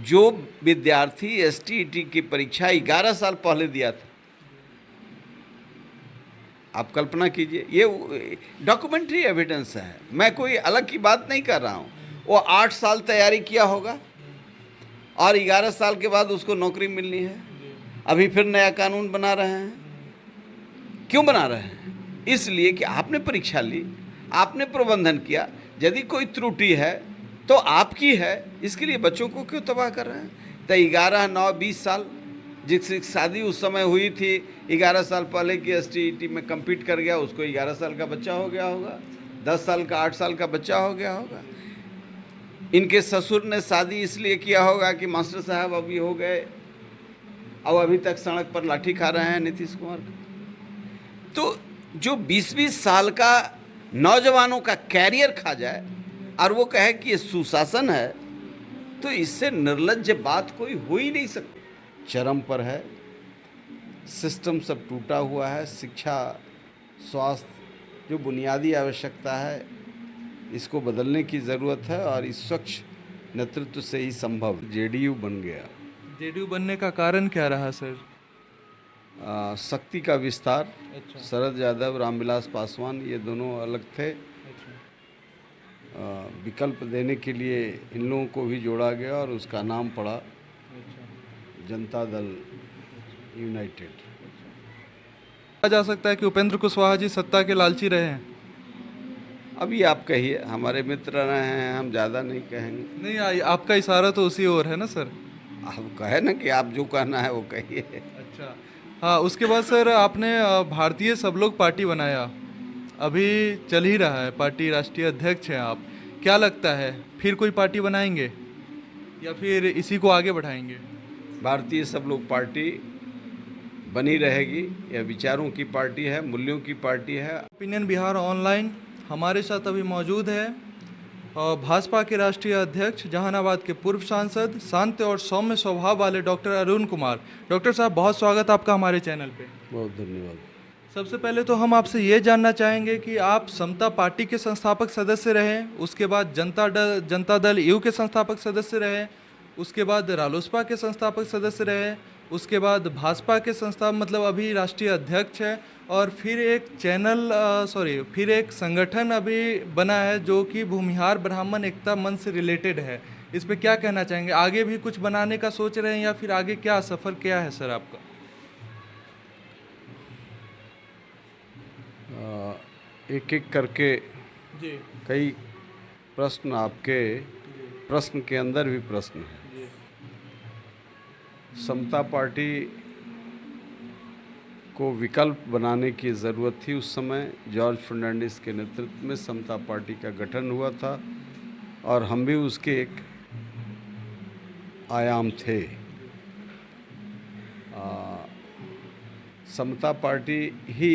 जो विद्यार्थी एसटीईटी की परीक्षा 11 साल पहले दिया था, आप कल्पना कीजिए, ये डॉक्यूमेंट्री एविडेंस है, मैं कोई अलग की बात नहीं कर रहा हूँ। वो 8 साल तैयारी किया होगा और 11 साल के बाद उसको नौकरी मिलनी है। अभी फिर नया कानून बना रहे हैं। क्यों बना रहे हैं? इसलिए कि आपने परीक्षा ली, आपने प्रबंधन किया, यदि कोई त्रुटि है तो आपकी है, इसके लिए बच्चों को क्यों तबाह कर रहे हैं? तो 11, 9, 20 साल, जिसकी शादी उस समय हुई थी 11 साल पहले की एसटीईटी में कम्पीट कर गया, उसको 11 साल का बच्चा हो गया होगा, 10 साल का, 8 साल का बच्चा हो गया होगा। इनके ससुर ने शादी इसलिए किया होगा कि मास्टर साहब अभी हो गए, अब अभी तक सड़क पर लाठी खा रहे हैं नीतीश कुमार को। तो जो 20-20 साल का नौजवानों का कैरियर खा जाए और वो कहे कि ये सुशासन है, तो इससे निर्लज्ज बात कोई हो ही नहीं सकती। चरम पर है, सिस्टम सब टूटा हुआ है। शिक्षा, स्वास्थ्य, जो बुनियादी आवश्यकता है, इसको बदलने की ज़रूरत है और इस स्वच्छ नेतृत्व से ही संभव। जेडीयू बन गया। जेडीयू बनने का कारण क्या रहा सर? शक्ति का विस्तार। अच्छा। शरद यादव, रामविलास पासवान, ये दोनों अलग थे। अच्छा। विकल्प देने के लिए इन लोगों को भी जोड़ा गया और उसका नाम पड़ा अच्छा। जनता दल यूनाइटेड। कहा जा सकता है कि उपेंद्र कुशवाहा जी सत्ता के लालची रहे हैं? अभी आप कहिए, हमारे मित्र रहे हैं, हम ज़्यादा नहीं कहेंगे। नहीं, आपका इशारा तो उसी ओर है ना सर? आप कहे ना कि आप जो कहना है वो कहिए। अच्छा। हाँ, उसके बाद सर आपने भारतीय सब लोग पार्टी बनाया, अभी चल ही रहा है, पार्टी राष्ट्रीय अध्यक्ष हैं आप। क्या लगता है फिर कोई पार्टी बनाएंगे या फिर इसी को आगे बढ़ाएंगे? भारतीय सब लोग पार्टी बनी रहेगी। यह विचारों की पार्टी है, मूल्यों की पार्टी है। ओपिनियन बिहार ऑनलाइन हमारे साथ अभी मौजूद है भाजपा के राष्ट्रीय अध्यक्ष, जहानाबाद के पूर्व सांसद, शांत और सौम्य स्वभाव वाले डॉक्टर अरुण कुमार। डॉक्टर साहब, बहुत स्वागत आपका हमारे चैनल पे। बहुत धन्यवाद। सबसे पहले तो हम आपसे ये जानना चाहेंगे कि आप समता पार्टी के संस्थापक सदस्य रहे, उसके बाद जनता दल यू के संस्थापक सदस्य रहे, उसके बाद रालोसपा के संस्थापक सदस्य रहे, उसके बाद भाजपा के मतलब अभी राष्ट्रीय अध्यक्ष है, और फिर फिर एक संगठन अभी बना है जो कि भूमिहार ब्राह्मण एकता मंच से रिलेटेड है। इस पे क्या कहना चाहेंगे? आगे भी कुछ बनाने का सोच रहे हैं या फिर आगे क्या सफ़र क्या है सर आपका? एक एक करके जी। कई प्रश्न, आपके प्रश्न के अंदर भी प्रश्न है। जी। समता पार्टी को विकल्प बनाने की ज़रूरत थी। उस समय जॉर्ज फर्नांडिस के नेतृत्व में समता पार्टी का गठन हुआ था और हम भी उसके एक आयाम थे। समता पार्टी ही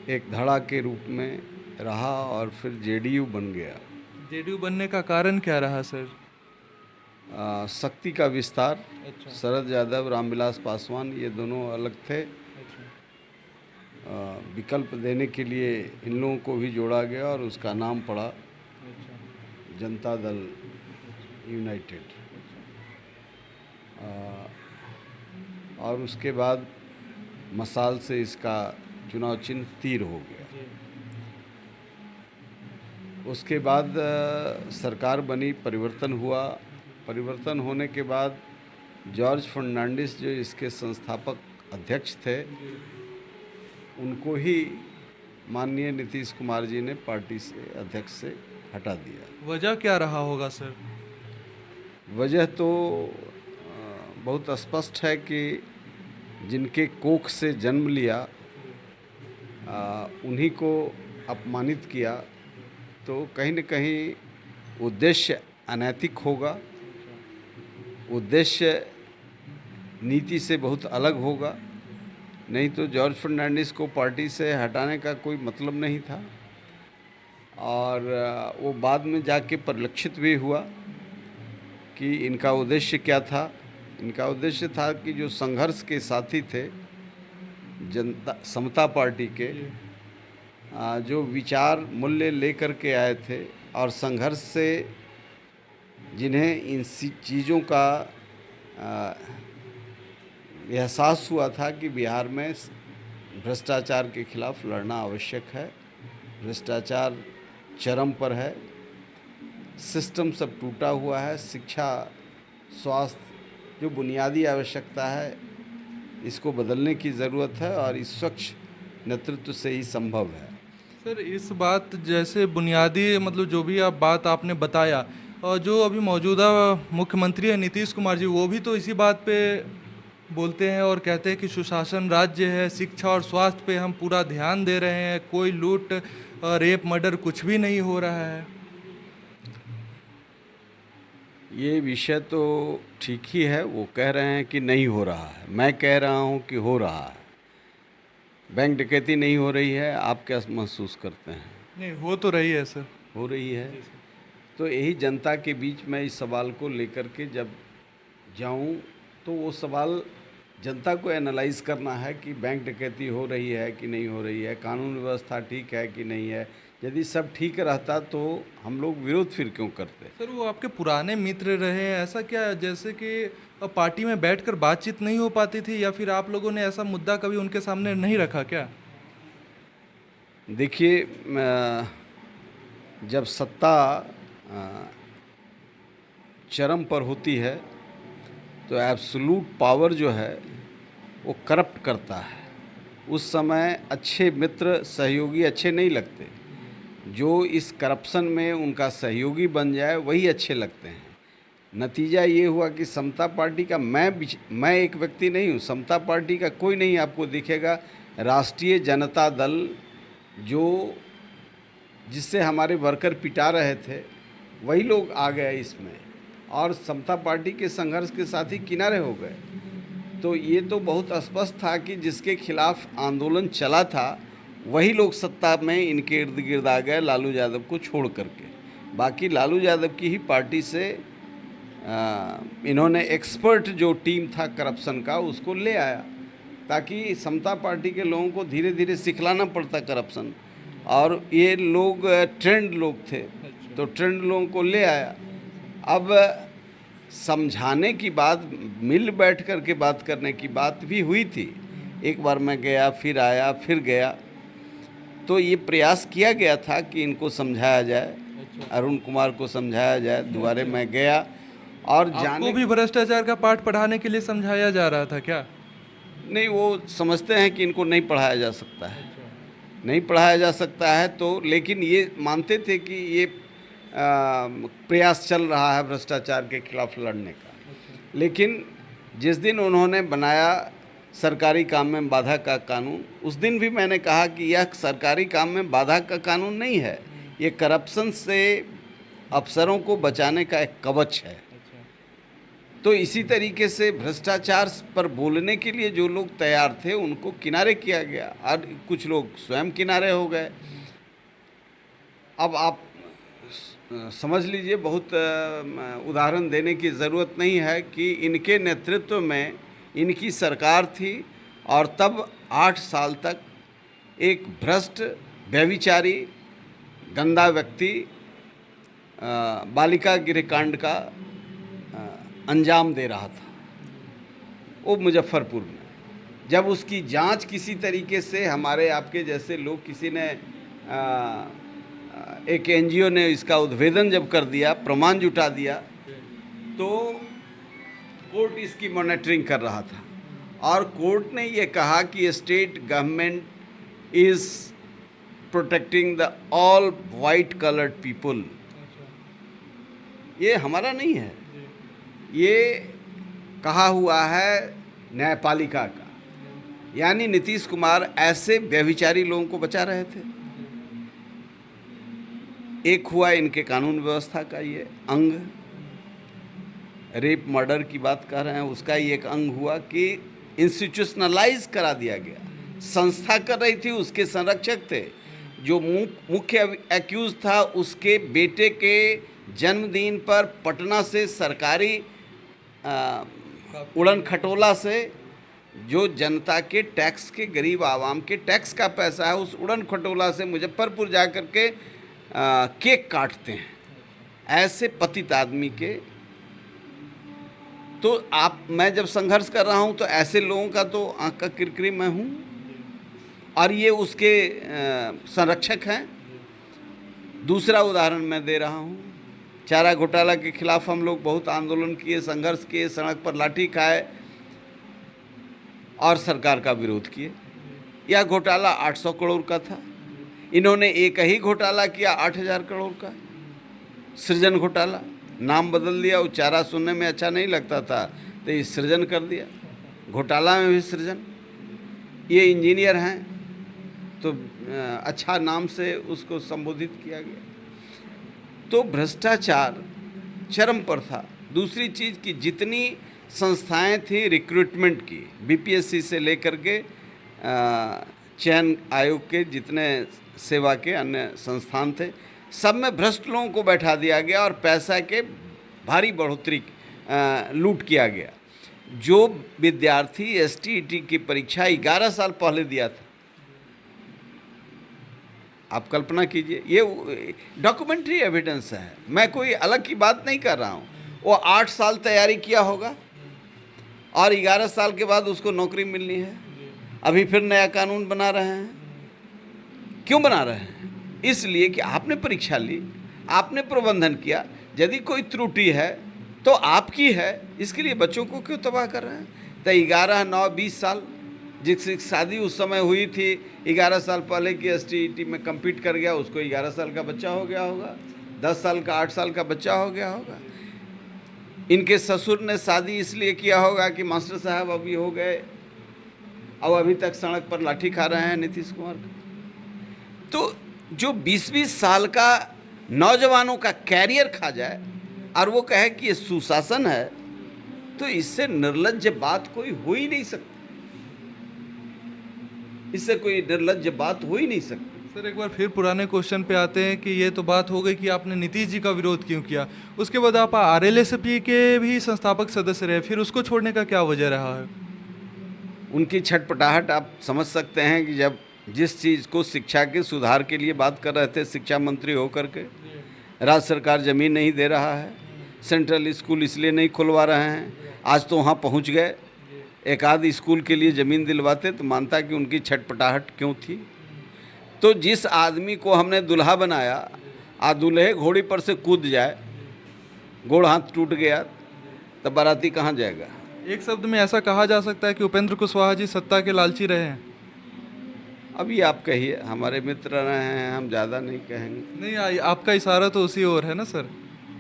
एक धड़ा के रूप में रहा और फिर जेडीयू बन गया। जेडीयू बनने का कारण क्या रहा सर? शक्ति का विस्तार। अच्छा। शरद यादव, रामविलास पासवान, ये दोनों अलग थे। अच्छा। विकल्प देने के लिए इन लोगों को भी जोड़ा गया और उसका नाम पड़ा अच्छा। जनता दल यूनाइटेड। और उसके बाद मसाल से इसका चुनाव चिन्ह तीर हो गया। उसके बाद सरकार बनी, परिवर्तन हुआ। परिवर्तन होने के बाद जॉर्ज फर्नांडिस, जो इसके संस्थापक अध्यक्ष थे, उनको ही माननीय नीतीश कुमार जी ने पार्टी से, अध्यक्ष से हटा दिया। वजह क्या रहा होगा सर? वजह तो बहुत स्पष्ट है कि जिनके कोख से जन्म लिया उन्हीं को अपमानित किया, तो कहीं न कहीं उद्देश्य अनैतिक होगा, उद्देश्य नीति से बहुत अलग होगा। नहीं तो जॉर्ज फर्नांडिस को पार्टी से हटाने का कोई मतलब नहीं था। और वो बाद में जाके परिलक्षित भी हुआ कि इनका उद्देश्य क्या था। इनका उद्देश्य था कि जो संघर्ष के साथी थे जनता समता पार्टी के, जो विचार मूल्य लेकर के आए थे और संघर्ष से जिन्हें इन चीज़ों का एहसास हुआ था कि बिहार में भ्रष्टाचार के खिलाफ लड़ना आवश्यक है। भ्रष्टाचार चरम पर है, सिस्टम सब टूटा हुआ है। शिक्षा, स्वास्थ्य, जो बुनियादी आवश्यकता है, इसको बदलने की ज़रूरत है और इस स्वच्छ नेतृत्व से ही संभव है। सर, इस बात जैसे बुनियादी मतलब जो भी आप बात आपने बताया, और जो अभी मौजूदा मुख्यमंत्री है नीतीश कुमार जी, वो भी तो इसी बात पे बोलते हैं और कहते हैं कि सुशासन राज्य है, शिक्षा और स्वास्थ्य पे हम पूरा ध्यान दे रहे हैं, कोई लूट रेप मर्डर कुछ भी नहीं हो रहा है। ये विषय तो ठीक ही है, वो कह रहे हैं कि नहीं हो रहा है, मैं कह रहा हूँ कि हो रहा है। बैंक डकैती नहीं हो रही है, आप क्या महसूस करते हैं? नहीं, हो तो रही है सर। हो रही है। तो यही जनता के बीच में इस सवाल को लेकर के जब जाऊं तो वो सवाल जनता को एनालाइज करना है कि बैंक डकैती हो रही है कि नहीं हो रही है, कानून व्यवस्था ठीक है कि नहीं है। यदि सब ठीक रहता तो हम लोग विरोध फिर क्यों करते? सर, वो आपके पुराने मित्र रहे हैं, ऐसा क्या जैसे कि पार्टी में बैठकर बातचीत नहीं हो पाती थी, या फिर आप लोगों ने ऐसा मुद्दा कभी उनके सामने नहीं रखा क्या? देखिए, जब सत्ता चरम पर होती है तो एब्सोलूट पावर जो है वो करप्ट करता है। उस समय अच्छे मित्र, सहयोगी अच्छे नहीं लगते। जो इस करप्शन में उनका सहयोगी बन जाए वही अच्छे लगते हैं। नतीजा ये हुआ कि समता पार्टी का मैं एक व्यक्ति नहीं हूँ, समता पार्टी का कोई नहीं आपको दिखेगा। राष्ट्रीय जनता दल जो जिससे हमारे वर्कर पिटा रहे थे, वही लोग आ गए इसमें और समता पार्टी के संघर्ष के साथ ही किनारे हो गए। तो ये तो बहुत स्पष्ट था कि जिसके खिलाफ आंदोलन चला था वही लोग सत्ता में इनके इर्द गिर्द आ गए, लालू यादव को छोड़ करके। बाकी लालू यादव की ही पार्टी से इन्होंने एक्सपर्ट जो टीम था करप्शन का उसको ले आया, ताकि समता पार्टी के लोगों को धीरे धीरे सिखलाना पड़ता करप्शन। और ये लोग ट्रेंड लोग थे, तो ट्रेंड लोगों को ले आया। अब समझाने की बात, मिल बैठ कर के बात करने की बात भी हुई थी। एक बार मैं गया, फिर आया, फिर गया, तो ये प्रयास किया गया था कि इनको समझाया जाए, अरुण कुमार को समझाया जाए। दोबारा मैं गया और आपको भी भ्रष्टाचार का पाठ पढ़ाने के लिए समझाया जा रहा था क्या? नहीं, वो समझते हैं कि इनको नहीं पढ़ाया जा सकता है, नहीं पढ़ाया जा सकता है। तो लेकिन ये मानते थे कि ये प्रयास चल रहा है भ्रष्टाचार के खिलाफ लड़ने का। लेकिन जिस दिन उन्होंने बनाया सरकारी काम में बाधा का कानून, उस दिन भी मैंने कहा कि यह सरकारी काम में बाधा का कानून नहीं है, ये करप्शन से अफसरों को बचाने का एक कवच है। तो इसी तरीके से भ्रष्टाचार पर बोलने के लिए जो लोग तैयार थे उनको किनारे किया गया और कुछ लोग स्वयं किनारे हो गए। अब आप समझ लीजिए, बहुत उदाहरण देने की ज़रूरत नहीं है कि इनके नेतृत्व में इनकी सरकार थी और तब 8 साल तक एक भ्रष्ट, व्यभिचारी, गंदा व्यक्ति बालिका गृहकांड का अंजाम दे रहा था, वो मुजफ्फरपुर में। जब उसकी जांच किसी तरीके से हमारे आपके जैसे लोग, किसी ने एक एनजीओ ने इसका उद्भेदन जब कर दिया, प्रमाण जुटा दिया, तो कोर्ट इसकी मॉनिटरिंग कर रहा था और कोर्ट ने ये कहा कि state government is protecting the all white coloured people. ये हमारा नहीं है, ये कहा हुआ है न्यायपालिका का। यानी नीतीश कुमार ऐसे व्यभिचारी लोगों को बचा रहे थे। एक हुआ इनके कानून व्यवस्था का ये अंग, रेप मर्डर की बात कर रहे हैं, उसका ही एक अंग हुआ कि इंस्टीट्यूशनलाइज करा दिया गया। संस्था कर रही थी, उसके संरक्षक थे। जो मुख्य एक्यूज था, उसके बेटे के जन्मदिन पर पटना से सरकारी उड़न खटोला से जो जनता के टैक्स के, गरीब आवाम के टैक्स का पैसा है, उस उड़न खटोला से मुजफ्फरपुर जा कर के केक काटते हैं। ऐसे पतित आदमी के, तो मैं जब संघर्ष कर रहा हूँ तो ऐसे लोगों का तो आंख का किरकिरी मैं हूँ, और ये उसके संरक्षक हैं। दूसरा उदाहरण मैं दे रहा हूँ, चारा घोटाला के खिलाफ हम लोग बहुत आंदोलन किए, संघर्ष किए, सड़क पर लाठी खाए और सरकार का विरोध किए। यह घोटाला 800 करोड़ का था, इन्होंने एक ही घोटाला किया 8000 करोड़ का, सृजन घोटाला। नाम बदल दिया, वो चारा सुनने में अच्छा नहीं लगता था तो ये सृजन कर दिया, घोटाला में भी सृजन। ये इंजीनियर हैं तो अच्छा नाम से उसको संबोधित किया गया। तो भ्रष्टाचार चरम पर था। दूसरी चीज़ कि जितनी संस्थाएं थी रिक्रूटमेंट की, बीपीएससी से लेकर के चयन आयोग के जितने सेवा के अन्य संस्थान थे, सब में भ्रष्ट लोगों को बैठा दिया गया और पैसा के भारी बढ़ोतरी लूट किया गया। जो विद्यार्थी एसटीईटी की परीक्षा 11 साल पहले दिया था, आप कल्पना कीजिए, ये डॉक्यूमेंट्री एविडेंस है, मैं कोई अलग की बात नहीं कर रहा हूँ। वो 8 साल तैयारी किया होगा और 11 साल के बाद उसको नौकरी मिलनी है। अभी फिर नया कानून बना रहे हैं। क्यों बना रहे हैं? इसलिए कि आपने परीक्षा ली, आपने प्रबंधन किया, यदि कोई त्रुटि है तो आपकी है, इसके लिए बच्चों को क्यों तबाह कर रहे हैं? तो 11, 9, 20 साल, जिसकी शादी उस समय हुई थी 11 साल पहले की, एसटीईटी में कम्पीट कर गया, उसको 11 साल का बच्चा हो गया होगा, 10 साल का, 8 साल का बच्चा हो गया होगा। इनके ससुर ने शादी इसलिए किया होगा कि मास्टर साहब अभी हो गए, अब अभी तक सड़क पर लाठी खा रहे हैं नीतीश कुमार का। तो जो 20-20 साल का नौजवानों का कैरियर खा जाए और वो कहे कि ये सुशासन है, तो इससे निर्लज्ज बात कोई हो ही नहीं सकती। इससे कोई निर्लज्ज बात हो ही नहीं सकती। सर एक बार फिर पुराने क्वेश्चन पे आते हैं कि ये तो बात हो गई कि आपने नीतीश जी का विरोध क्यों किया, उसके बाद आप आरएलएसपी के भी संस्थापक सदस्य रहे, फिर उसको छोड़ने का क्या वजह रहा है? उनकी छटपटाहट आप समझ सकते हैं कि जब जिस चीज़ को शिक्षा के सुधार के लिए बात कर रहे थे शिक्षा मंत्री होकर के, राज्य सरकार ज़मीन नहीं दे रहा है, सेंट्रल स्कूल इसलिए नहीं खुलवा रहे हैं, आज तो वहाँ पहुँच गए, एक आध स्कूल के लिए ज़मीन दिलवाते तो मानता कि उनकी छटपटाहट क्यों थी। तो जिस आदमी को हमने दुल्हा बनाया, आ दूल्हे घोड़ी पर से कूद जाए, गोड़ हाथ टूट गया, तब बाराती कहाँ जाएगा? एक शब्द में ऐसा कहा जा सकता है कि उपेंद्र कुशवाहा जी सत्ता के लालची रहे हैं। अभी आप कहिए, हमारे मित्र रहे हैं, हम ज़्यादा नहीं कहेंगे। नहीं, आपका इशारा तो उसी ओर है ना सर।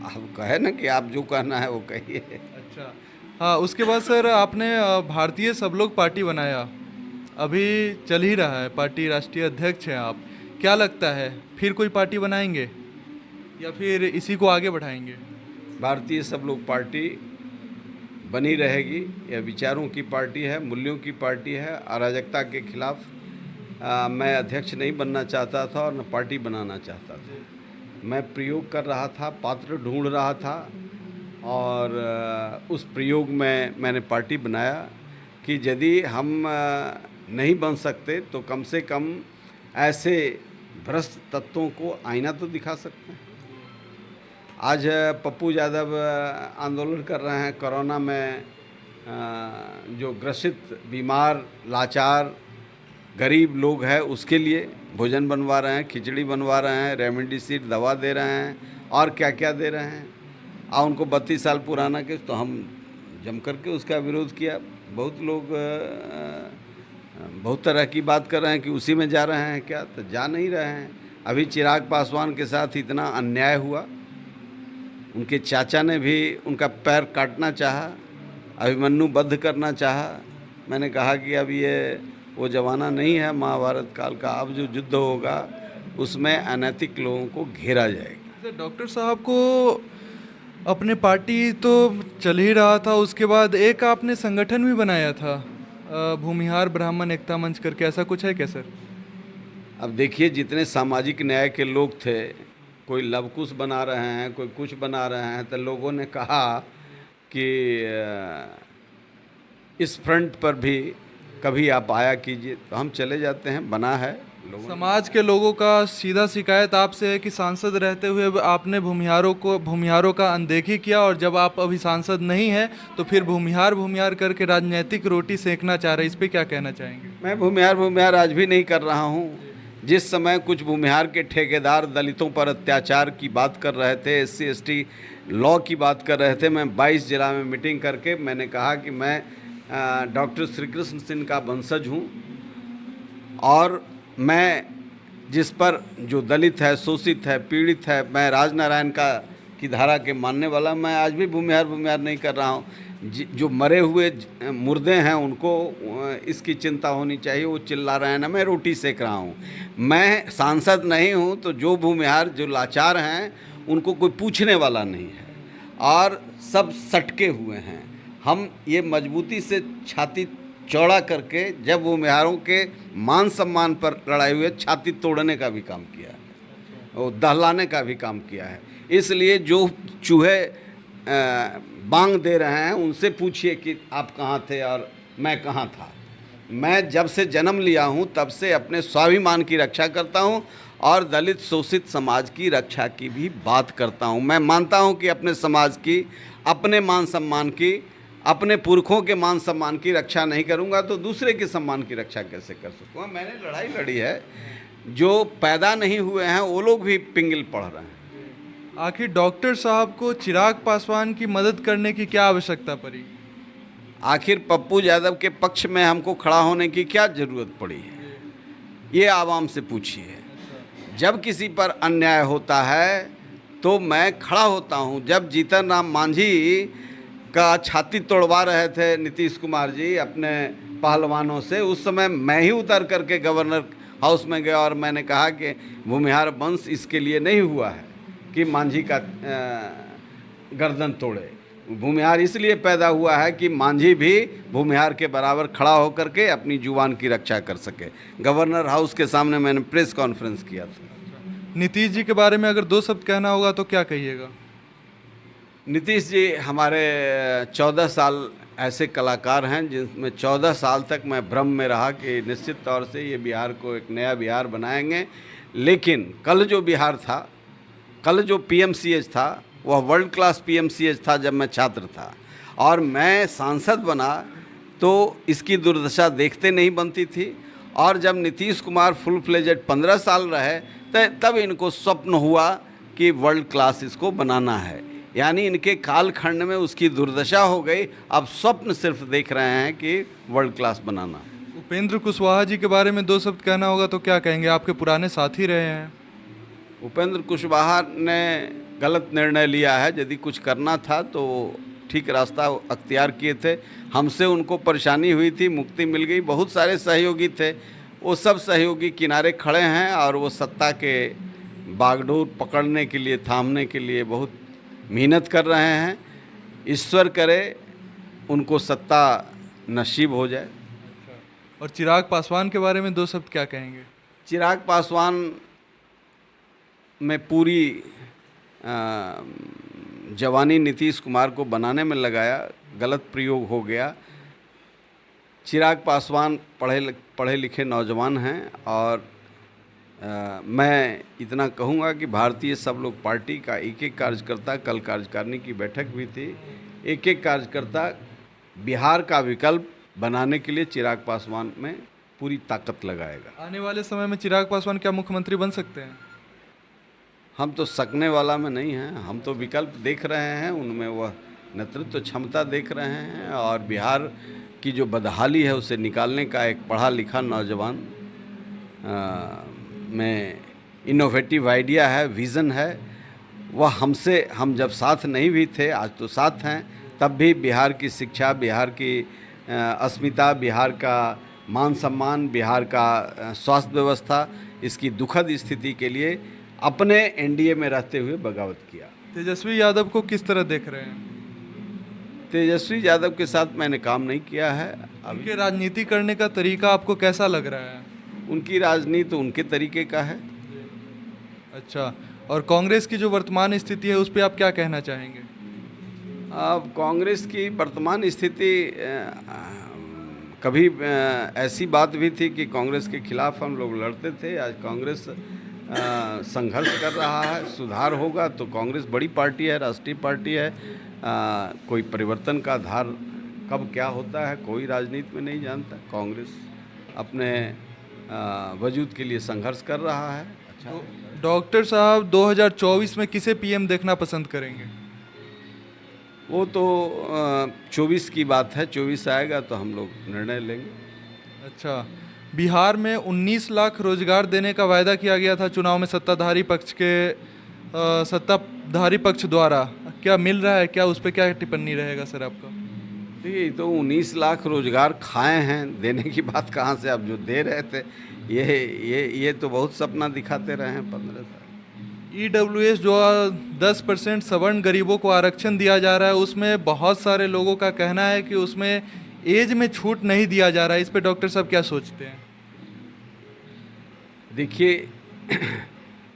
आप कहे ना कि आप जो कहना है वो कहिए। अच्छा, हाँ, उसके बाद सर आपने भारतीय सब लोग पार्टी बनाया, अभी चल ही रहा है, पार्टी राष्ट्रीय अध्यक्ष हैं आप। क्या लगता है फिर कोई पार्टी बनाएंगे या फिर इसी को आगे बढ़ाएंगे? भारतीय सब लोग पार्टी बनी रहेगी। यह विचारों की पार्टी है, मूल्यों की पार्टी है। अराजकता के खिलाफ मैं अध्यक्ष नहीं बनना चाहता था और न पार्टी बनाना चाहता था। मैं प्रयोग कर रहा था, पात्र ढूंढ रहा था, और उस प्रयोग में मैंने पार्टी बनाया कि यदि हम नहीं बन सकते तो कम से कम ऐसे भ्रष्ट तत्वों को आईना तो दिखा सकते हैं। आज पप्पू यादव आंदोलन कर रहे हैं, कोरोना में जो ग्रसित, बीमार, लाचार, गरीब लोग हैं उसके लिए भोजन बनवा रहे हैं, खिचड़ी बनवा रहे हैं, रेमडेसिविर दवा दे रहे हैं और क्या क्या दे रहे हैं। और उनको 32 साल पुराना केस, तो हम जम करके उसका विरोध किया। बहुत लोग बहुत तरह की बात कर रहे हैं कि उसी में जा रहे हैं क्या, तो जा नहीं रहे हैं। अभी चिराग पासवान के साथ इतना अन्याय हुआ, उनके चाचा ने भी उनका पैर काटना चाहा, अभिमन्यु बद्ध करना चाहा। मैंने कहा कि अब ये वो ज़माना नहीं है महाभारत काल का, अब जो युद्ध होगा उसमें अनैतिक लोगों को घेरा जाएगा। डॉक्टर साहब को अपने पार्टी तो चल ही रहा था, उसके बाद एक आपने संगठन भी बनाया था, भूमिहार ब्राह्मण एकता मंच करके, ऐसा कुछ है क्या सर? अब देखिए, जितने सामाजिक न्याय के लोग थे, कोई लवकुश बना रहे हैं, कोई कुछ बना रहे हैं, तो लोगों ने कहा कि इस फ्रंट पर भी कभी आप आया कीजिए, तो हम चले जाते हैं। बना है, लोगों समाज के लोगों का सीधा शिकायत आपसे है कि सांसद रहते हुए आपने भूमिहारों का अनदेखी किया, और जब आप अभी सांसद नहीं हैं तो फिर भूमिहार करके राजनीतिक रोटी सेकना चाह रहे हैं। इस पे क्या कहना चाहेंगे? मैं भूमिहार आज भी नहीं कर रहा हूँ। जिस समय कुछ भूमिहार के ठेकेदार दलितों पर अत्याचार की बात कर रहे थे, SC ST लॉ की बात कर रहे थे, मैं 22 जिला में मीटिंग करके मैंने कहा कि मैं डॉक्टर श्री कृष्ण सिंह का वंशज हूँ, और मैं जिस पर जो दलित है, शोषित है, पीड़ित है, मैं राजनारायण की धारा के मानने वाला, मैं आज भी भूमिहार नहीं कर रहा हूँ। जो मरे हुए मुर्दे हैं उनको इसकी चिंता होनी चाहिए। वो चिल्ला रहे हैं ना, मैं रोटी सेक रहा हूँ। मैं सांसद नहीं हूँ तो जो भूमिहार, जो लाचार हैं, उनको कोई पूछने वाला नहीं है, और सब सटके हुए हैं। हम ये मजबूती से छाती चौड़ा करके जब भूमिहारों के मान सम्मान पर लड़ाई हुई, छाती तोड़ने का भी काम किया है, वो दहलाने का भी काम किया है। इसलिए जो चूहे बांग दे रहे हैं उनसे पूछिए कि आप कहाँ थे और मैं कहाँ था। मैं जब से जन्म लिया हूँ तब से अपने स्वाभिमान की रक्षा करता हूँ और दलित शोषित समाज की रक्षा की भी बात करता हूँ। मैं मानता हूँ कि अपने समाज की, अपने मान सम्मान की, अपने पुरखों के मान सम्मान की रक्षा नहीं करूँगा तो दूसरे के सम्मान की रक्षा कैसे कर सकूँगा। मैंने लड़ाई लड़ी है, जो पैदा नहीं हुए हैं वो लोग भी पिंगल पढ़ रहे हैं। आखिर डॉक्टर साहब को चिराग पासवान की मदद करने की क्या आवश्यकता पड़ी? आखिर पप्पू यादव के पक्ष में हमको खड़ा होने की क्या ज़रूरत पड़ी है, ये आवाम से पूछिए। जब किसी पर अन्याय होता है तो मैं खड़ा होता हूँ। जब जीतन राम मांझी का छाती तोड़वा रहे थे नीतीश कुमार जी अपने पहलवानों से, उस समय मैं ही उतर करके गवर्नर हाउस में गया और मैंने कहा कि भूमिहार वंश इसके लिए नहीं हुआ है कि मांझी का गर्दन तोड़े। भूमिहार इसलिए पैदा हुआ है कि मांझी भी भूमिहार के बराबर खड़ा होकर के अपनी जुबान की रक्षा कर सके। गवर्नर हाउस के सामने मैंने प्रेस कॉन्फ्रेंस किया था। नीतीश जी के बारे में अगर 2 शब्द कहना होगा तो क्या कहिएगा? नीतीश जी हमारे 14 साल ऐसे कलाकार हैं जिसमें 14 साल तक मैं भ्रम में रहा कि निश्चित तौर से ये बिहार को एक नया बिहार बनाएंगे। लेकिन कल जो बिहार था, कल जो PMCH था, वह वर्ल्ड क्लास PMCH था जब मैं छात्र था, और मैं सांसद बना तो इसकी दुर्दशा देखते नहीं बनती थी। और जब नीतीश कुमार फुल फ्लेजेड 15 साल रहे तब इनको स्वप्न हुआ कि वर्ल्ड क्लास इसको बनाना है, यानी इनके कालखंड में उसकी दुर्दशा हो गई। अब स्वप्न सिर्फ देख रहे हैं कि वर्ल्ड क्लास बनाना। उपेंद्र कुशवाहा जी के बारे में 2 शब्द कहना होगा तो क्या कहेंगे? आपके पुराने साथी रहे हैं। उपेंद्र कुशवाहा ने गलत निर्णय लिया है। यदि कुछ करना था तो ठीक रास्ता अख्तियार किए थे। हमसे उनको परेशानी हुई थी, मुक्ति मिल गई। बहुत सारे सहयोगी थे, वो सब सहयोगी किनारे खड़े हैं और वो सत्ता के बागडोर पकड़ने के लिए, थामने के लिए बहुत मेहनत कर रहे हैं। ईश्वर करे उनको सत्ता नसीब हो जाए। और चिराग पासवान के बारे में 2 शब्द क्या कहेंगे? चिराग पासवान में पूरी जवानी नीतीश कुमार को बनाने में लगाया, गलत प्रयोग हो गया। चिराग पासवान पढ़े लिखे नौजवान हैं और मैं इतना कहूँगा कि भारतीय सब लोग पार्टी का एक एक कार्यकर्ता, कल कार्यकारिणी की बैठक भी थी, एक एक कार्यकर्ता बिहार का विकल्प बनाने के लिए चिराग पासवान में पूरी ताकत लगाएगा। आने वाले समय में चिराग पासवान क्या मुख्यमंत्री बन सकते हैं? हम तो सकने वाला में नहीं हैं, हम तो विकल्प देख रहे हैं, उनमें वह नेतृत्व क्षमता देख रहे हैं और बिहार की जो बदहाली है उसे निकालने का एक पढ़ा लिखा नौजवान में इनोवेटिव आइडिया है, विज़न है। वह हम जब साथ नहीं भी थे, आज तो साथ हैं, तब भी बिहार की शिक्षा, बिहार की अस्मिता, बिहार का मान सम्मान, बिहार का स्वास्थ्य व्यवस्था, इसकी दुखद स्थिति के लिए अपने NDA में रहते हुए बगावत किया। तेजस्वी यादव को किस तरह देख रहे हैं? तेजस्वी यादव के साथ मैंने काम नहीं किया है। उनके राजनीति करने का तरीका आपको कैसा लग रहा है? उनकी राजनीति उनके तरीके का है। अच्छा, और कांग्रेस की जो वर्तमान स्थिति है उस पर आप क्या कहना चाहेंगे? अब कांग्रेस की वर्तमान स्थिति कभी ऐसी बात भी थी कि कांग्रेस के खिलाफ हम लोग लड़ते थे। आज कांग्रेस संघर्ष कर रहा है, सुधार होगा तो कांग्रेस बड़ी पार्टी है, राष्ट्रीय पार्टी है। कोई परिवर्तन का आधार कब क्या होता है कोई राजनीति में नहीं जानता। कांग्रेस अपने वजूद के लिए संघर्ष कर रहा है। अच्छा, डॉक्टर साहब 2024 में किसे पीएम देखना पसंद करेंगे? वो तो 24 की बात है, 24 आएगा तो हम लोग निर्णय लेंगे। अच्छा, बिहार में 19 लाख रोजगार देने का वायदा किया गया था चुनाव में सत्ताधारी पक्ष द्वारा, क्या मिल रहा है? क्या उस पर क्या टिप्पणी रहेगा सर आपका? देखिए, तो 19 लाख रोजगार खाए हैं, देने की बात कहाँ से? आप जो दे रहे थे ये तो बहुत सपना दिखाते रहे हैं 15 साल। EWS जो 10% सवर्ण गरीबों को आरक्षण दिया जा रहा है, उसमें बहुत सारे लोगों का कहना है कि उसमें एज में छूट नहीं दिया जा रहा है। इस पे डॉक्टर साहब क्या सोचते हैं? देखिए,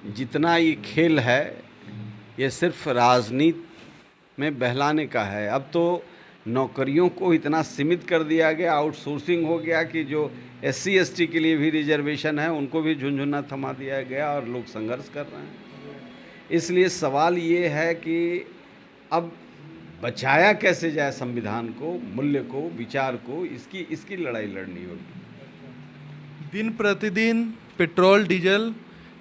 जितना ये खेल है ये सिर्फ राजनीति में बहलाने का है। अब तो नौकरियों को इतना सीमित कर दिया गया, आउटसोर्सिंग हो गया कि जो SC ST के लिए भी रिजर्वेशन है उनको भी झुंझुना थमा दिया गया और लोग संघर्ष कर रहे हैं। इसलिए सवाल ये है कि अब बचाया कैसे जाए संविधान को, मूल्य को, विचार को, इसकी लड़ाई लड़नी होगी। दिन प्रतिदिन पेट्रोल, डीजल,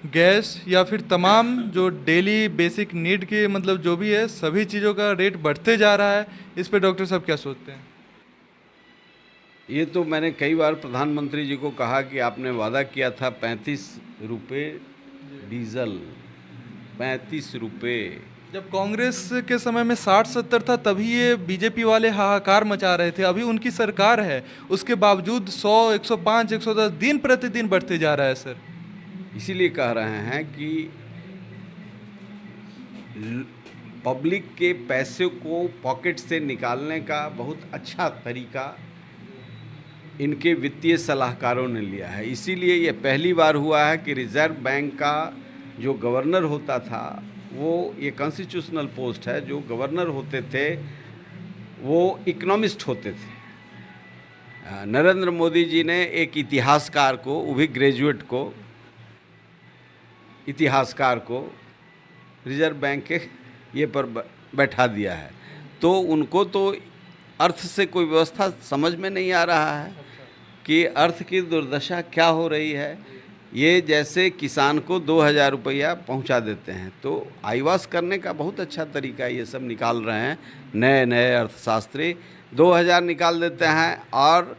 गैस या फिर तमाम जो डेली बेसिक नीड के मतलब जो भी है सभी चीज़ों का रेट बढ़ते जा रहा है। इस पे डॉक्टर साहब क्या सोचते हैं? ये तो मैंने कई बार प्रधानमंत्री जी को कहा कि आपने वादा किया था 35 रुपये डीजल, 35 रुपये। जब कांग्रेस के समय में 60-70 था तभी ये बीजेपी वाले हाहाकार मचा रहे थे। अभी उनकी सरकार है, उसके बावजूद 100, 105, 110 दिन प्रतिदिन बढ़ते जा रहा है सर। इसीलिए कह रहे हैं कि पब्लिक के पैसे को पॉकेट से निकालने का बहुत अच्छा तरीका इनके वित्तीय सलाहकारों ने लिया है। इसीलिए ये पहली बार हुआ है कि रिजर्व बैंक का जो गवर्नर होता था, वो ये कॉन्स्टिट्यूशनल पोस्ट है, जो गवर्नर होते थे वो इकोनॉमिस्ट होते थे। नरेंद्र मोदी जी ने एक इतिहासकार को, वो भी ग्रेजुएट को, इतिहासकार को रिजर्व बैंक के ये पर बैठा दिया है। तो उनको तो अर्थ से कोई व्यवस्था समझ में नहीं आ रहा है कि अर्थ की दुर्दशा क्या हो रही है। ये जैसे किसान को 2000 रुपया पहुँचा देते हैं, तो आईवास करने का बहुत अच्छा तरीका ये सब निकाल रहे हैं नए नए अर्थशास्त्री। 2000 निकाल देते हैं और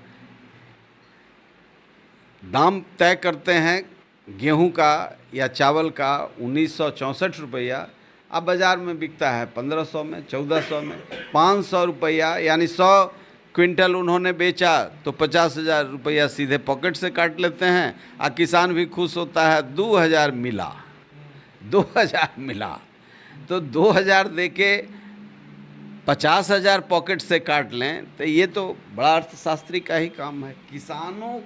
दाम तय करते हैं गेहूं का या चावल का 1964 रुपया, अब बाज़ार में बिकता है 1500 में, 1400 में, 500 रुपया, यानी 100 क्विंटल उन्होंने बेचा तो 50,000 रुपया सीधे पॉकेट से काट लेते हैं। और किसान भी खुश होता है, 2000 मिला, 2000 मिला, तो 2000 दे के 50,000 पॉकेट से काट लें तो ये तो बड़ा अर्थशास्त्री का ही काम है। किसानों,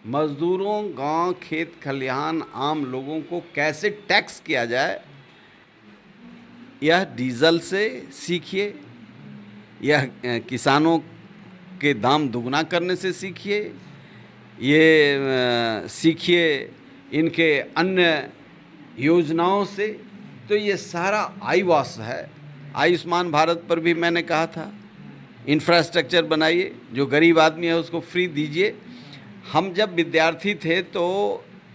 मजदूरों, गांव, खेत खलिहान, आम लोगों को कैसे टैक्स किया जाए, यह डीजल से सीखिए, यह किसानों के दाम दुगना करने से सीखिए, ये सीखिए इनके अन्य योजनाओं से। तो ये सारा आईवास है। आयुष्मान भारत पर भी मैंने कहा था इंफ्रास्ट्रक्चर बनाइए, जो गरीब आदमी है उसको फ्री दीजिए। हम जब विद्यार्थी थे तो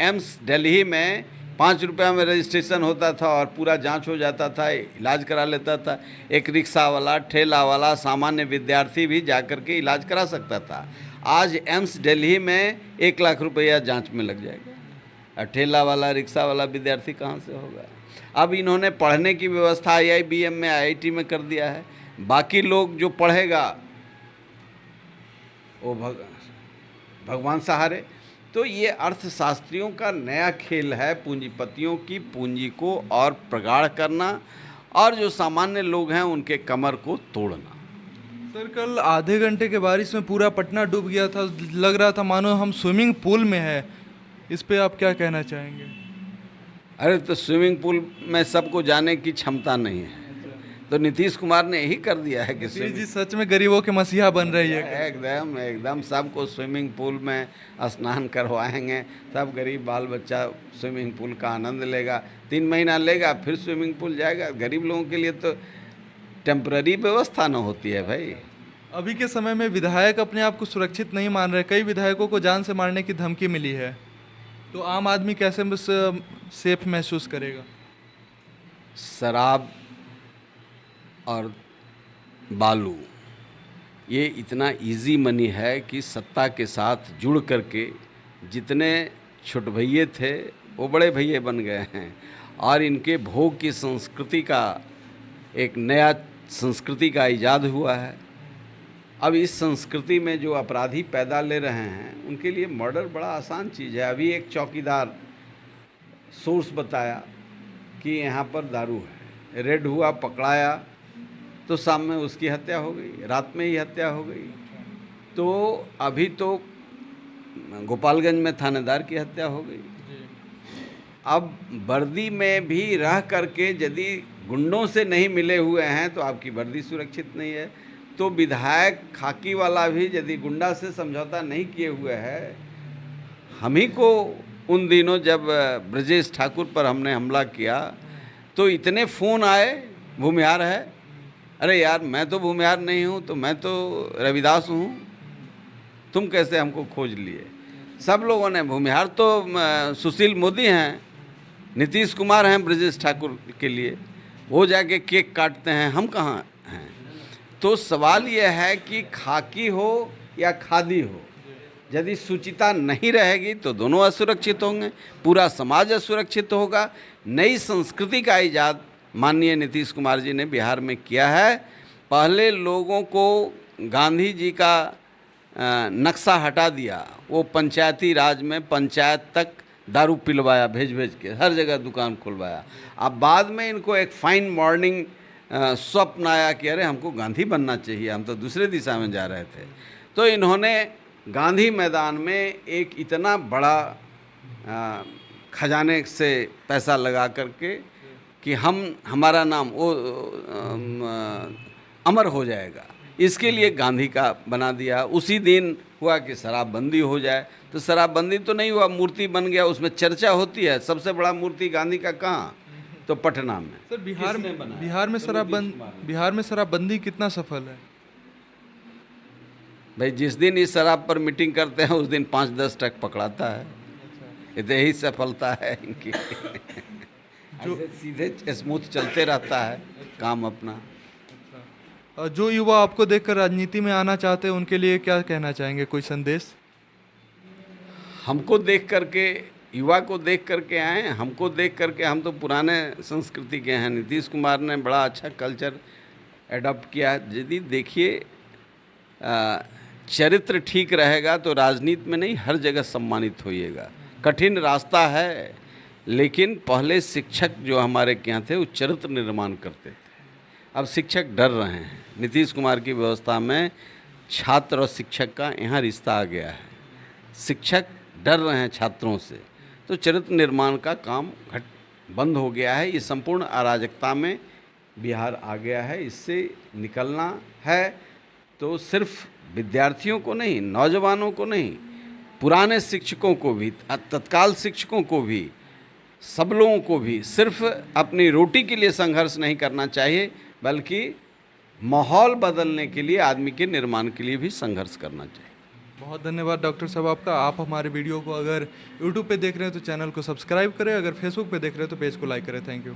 एम्स दिल्ली में 5 रुपया में रजिस्ट्रेशन होता था और पूरा जांच हो जाता था, इलाज करा लेता था। एक रिक्शा वाला, ठेला वाला, सामान्य विद्यार्थी भी जाकर के इलाज करा सकता था। आज एम्स दिल्ली में 1 लाख रुपया जांच में लग जाएगा, और ठेला वाला, रिक्शा वाला विद्यार्थी कहाँ से होगा? अब इन्होंने पढ़ने की व्यवस्था IIBM में, IIT में कर दिया है। बाकी लोग जो पढ़ेगा वो भगवान सहारे। तो ये अर्थशास्त्रियों का नया खेल है, पूंजीपतियों की पूंजी को और प्रगाढ़ करना और जो सामान्य लोग हैं उनके कमर को तोड़ना। सर, कल आधे घंटे के बारिश में पूरा पटना डूब गया था, लग रहा था मानो हम स्विमिंग पूल में हैं। इस पे आप क्या कहना चाहेंगे? अरे तो स्विमिंग पूल में सबको जाने की क्षमता नहीं है, तो नीतीश कुमार ने यही कर दिया है कि जी सच में गरीबों के मसीहा बन रही है। एकदम एकदम सबको स्विमिंग पूल में स्नान करवाएंगे, सब गरीब बाल बच्चा स्विमिंग पूल का आनंद लेगा, 3 महीना लेगा फिर स्विमिंग पूल जाएगा। गरीब लोगों के लिए तो टेम्पररी व्यवस्था न होती है भाई। अभी के समय में विधायक अपने आप को सुरक्षित नहीं मान रहे, कई विधायकों को जान से मारने की धमकी मिली है, तो आम आदमी कैसे सेफ महसूस करेगा? शराब और बालू ये इतना इजी मनी है कि सत्ता के साथ जुड़ करके जितने छोट भैये थे वो बड़े भैये बन गए हैं, और इनके भोग की संस्कृति का एक नया संस्कृति का इजाद हुआ है। अब इस संस्कृति में जो अपराधी पैदा ले रहे हैं उनके लिए मर्डर बड़ा आसान चीज़ है। अभी एक चौकीदार सोर्स बताया कि यहाँ पर दारू है, रेड हुआ, पकड़ाया, तो शाम में उसकी हत्या हो गई, रात में ही हत्या हो गई। तो अभी तो गोपालगंज में थानेदार की हत्या हो गई। अब वर्दी में भी रह करके यदि गुंडों से नहीं मिले हुए हैं तो आपकी वर्दी सुरक्षित नहीं है। तो विधायक खाकी वाला भी यदि गुंडा से समझौता नहीं किए हुए है, हम ही को उन दिनों जब ब्रजेश ठाकुर पर हमने हमला किया तो इतने फ़ोन आए, भूमिहार है। अरे यार मैं तो भूमिहार नहीं हूँ, तो मैं तो रविदास हूँ, तुम कैसे हमको खोज लिए? सब लोगों ने, भूमिहार तो सुशील मोदी हैं, नीतीश कुमार हैं ब्रजेश ठाकुर के लिए, वो जाके केक काटते हैं, हम कहाँ हैं? तो सवाल यह है कि खाकी हो या खादी हो, यदि सुचिता नहीं रहेगी तो दोनों असुरक्षित होंगे, पूरा समाज असुरक्षित होगा। नई संस्कृति का इजाद माननीय नीतीश कुमार जी ने बिहार में किया है। पहले लोगों को गांधी जी का नक्शा हटा दिया, वो पंचायती राज में पंचायत तक दारू पिलवाया, भेज भेज के हर जगह दुकान खुलवाया। अब बाद में इनको एक फाइन मॉर्निंग स्वप्न आया कि अरे हमको गांधी बनना चाहिए, हम तो दूसरे दिशा में जा रहे थे। तो इन्होंने गांधी मैदान में एक इतना बड़ा खजाने से पैसा लगा करके कि हमारा नाम वो अमर हो जाएगा, इसके लिए गांधी का बना दिया। उसी दिन हुआ कि शराबबंदी हो जाए, तो शराबबंदी तो नहीं हुआ, मूर्ति बन गया, उसमें चर्चा होती है। सबसे बड़ा मूर्ति गांधी का कहाँ? तो पटना में। सर बिहार में शराबबंदी कितना सफल है? भाई जिस दिन इस शराब पर मीटिंग करते हैं उस दिन 5-10 ट्रक पकड़ाता है। अच्छा। यही सफलता है इनकी। जो सीधे स्मूथ चलते रहता है काम अपना। जो युवा आपको देखकर राजनीति में आना चाहते हैं उनके लिए क्या कहना चाहेंगे, कोई संदेश? हमको देख करके, युवा को देख करके आए, हमको देख करके, हम तो पुराने संस्कृति के हैं। नीतीश कुमार ने बड़ा अच्छा कल्चर एडॉप्ट किया है। यदि देखिए चरित्र ठीक रहेगा तो राजनीति में नहीं हर जगह सम्मानित होइएगा। कठिन रास्ता है, लेकिन पहले शिक्षक जो हमारे के यहाँ थे वो चरित्र निर्माण करते थे, अब शिक्षक डर रहे हैं। नीतीश कुमार की व्यवस्था में छात्र और शिक्षक का यहाँ रिश्ता आ गया है, शिक्षक डर रहे हैं छात्रों से, तो चरित्र निर्माण का काम बंद हो गया है। ये संपूर्ण अराजकता में बिहार आ गया है, इससे निकलना है। तो सिर्फ विद्यार्थियों को नहीं, नौजवानों को नहीं, पुराने शिक्षकों को भी, तत्काल शिक्षकों को भी, सब लोगों को भी सिर्फ अपनी रोटी के लिए संघर्ष नहीं करना चाहिए, बल्कि माहौल बदलने के लिए, आदमी के निर्माण के लिए भी संघर्ष करना चाहिए। बहुत धन्यवाद डॉक्टर साहब आपका। आप हमारे वीडियो को अगर यूट्यूब पे देख रहे हैं तो चैनल को सब्सक्राइब करें, अगर फेसबुक पे देख रहे हैं तो पेज को लाइक करें। Thank you.